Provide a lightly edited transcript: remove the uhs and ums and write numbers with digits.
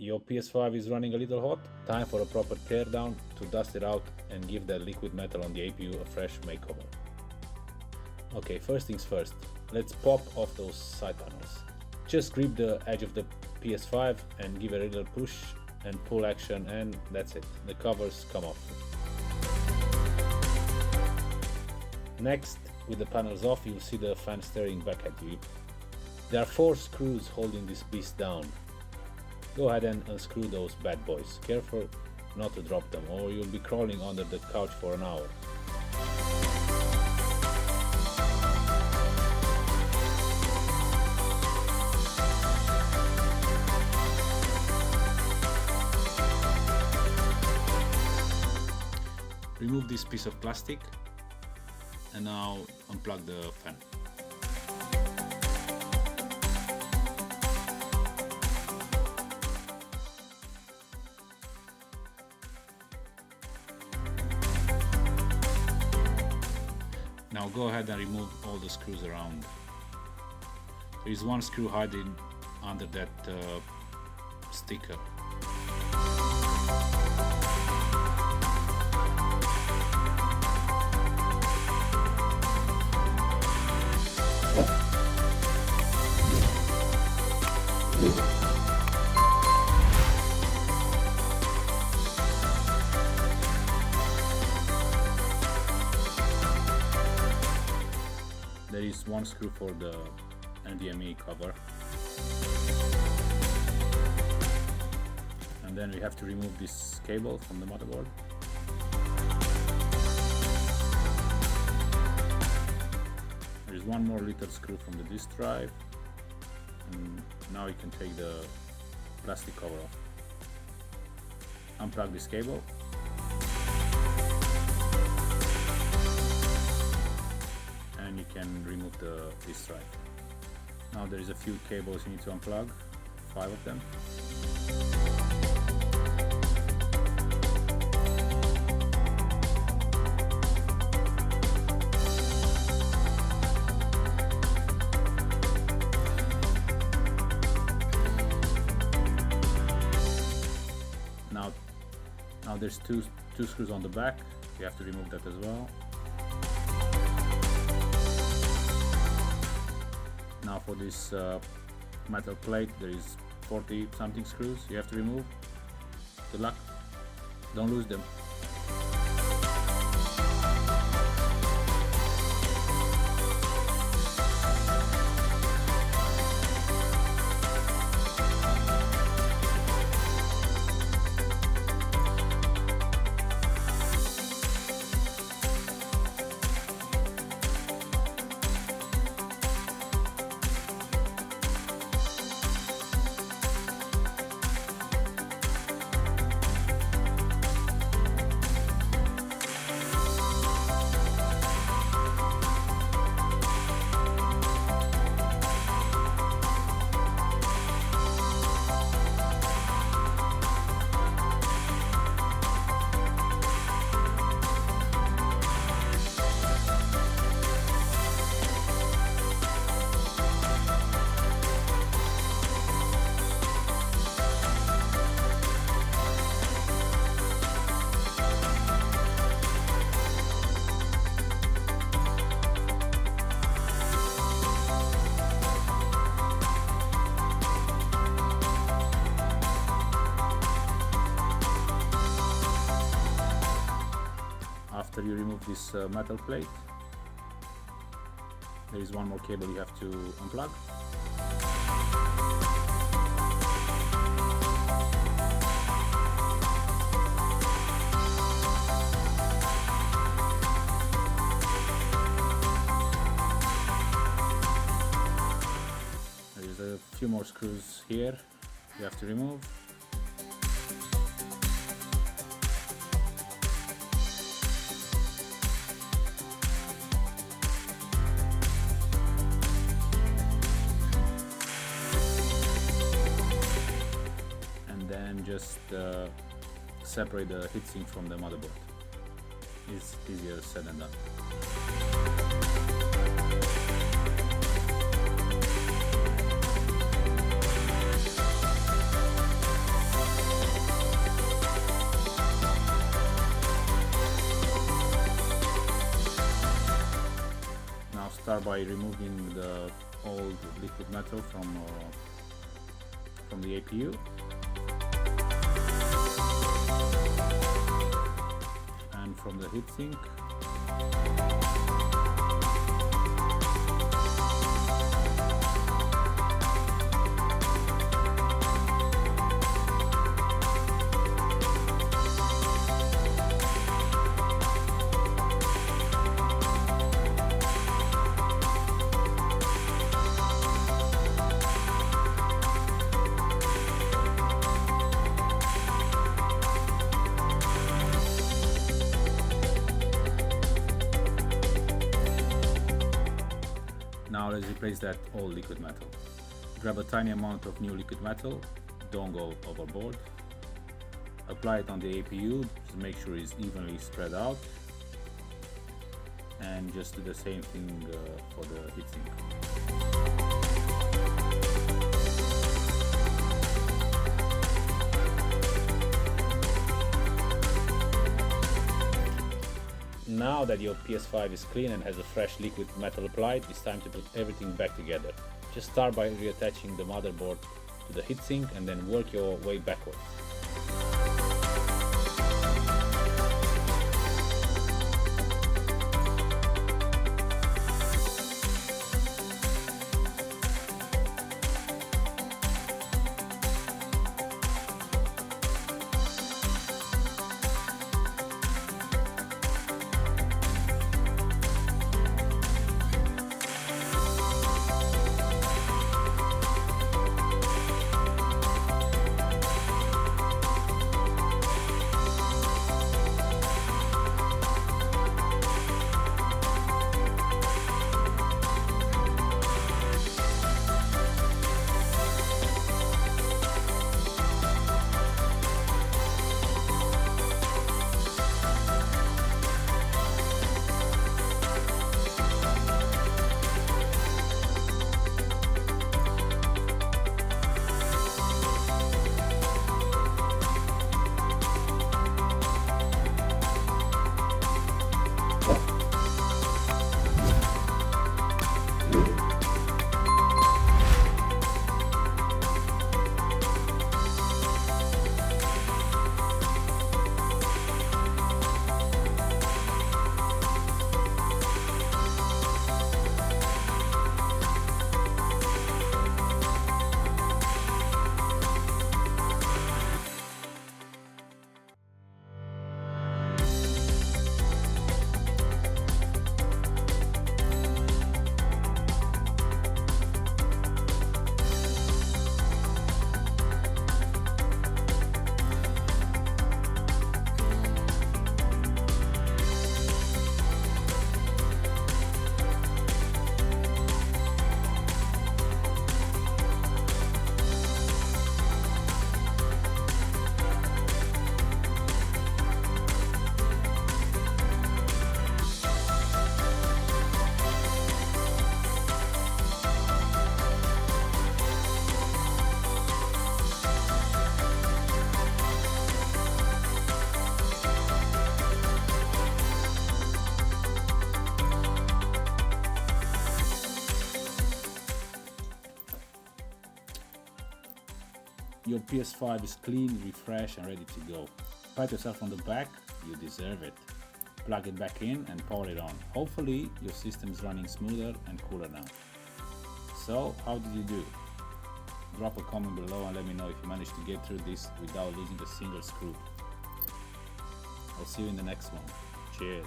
Your PS5 is running a little hot? Time for a proper teardown to dust it out and give that liquid metal on the APU a fresh makeover. Okay, first things first, let's pop off those side panels. Just grip the edge of the PS5 and give it a little push and pull action, and that's it, the covers come off. Next, with the panels off, you'll see the fan staring back at you. There are 4 screws holding this beast down. Go ahead and unscrew those bad boys. Careful not to drop them, or you'll be crawling under the couch for an hour. Remove this piece of plastic and now unplug the fan. Now go ahead and remove all the screws around. There is one screw hiding under that sticker. There is one screw for the NVMe cover, and then we have to remove this cable from the motherboard. There is one more little screw from the disk drive, and now you can take the plastic cover off. Unplug this cable. And you can remove the disk drive. Now there is a few cables you need to unplug, 5 of them. Now there's two screws on the back. You have to remove that as well. Now for this metal plate, there is 40 something screws you have to remove. Good luck, don't lose them. After you remove this metal plate, there is one more cable you have to unplug. There is a few more screws here you have to remove. Just separate the heatsink from the motherboard. It's easier said than done. start by removing the old liquid metal from the APU. And from the heatsink. Now let's replace that old liquid metal. Grab a tiny amount of new liquid metal, don't go overboard. Apply it on the APU to make sure it's evenly spread out. And just do the same thing for the heatsink. Now that your PS5 is clean and has a fresh liquid metal applied, it's time to put everything back together. Just start by reattaching the motherboard to the heatsink and then work your way backwards. Your PS5 is clean, refreshed and ready to go. Pat yourself on the back, you deserve it. Plug it back in and power it on. Hopefully your system is running smoother and cooler now. So how did you do? Drop a comment below and let me know if you managed to get through this without losing a single screw. I'll see you in the next one. Cheers.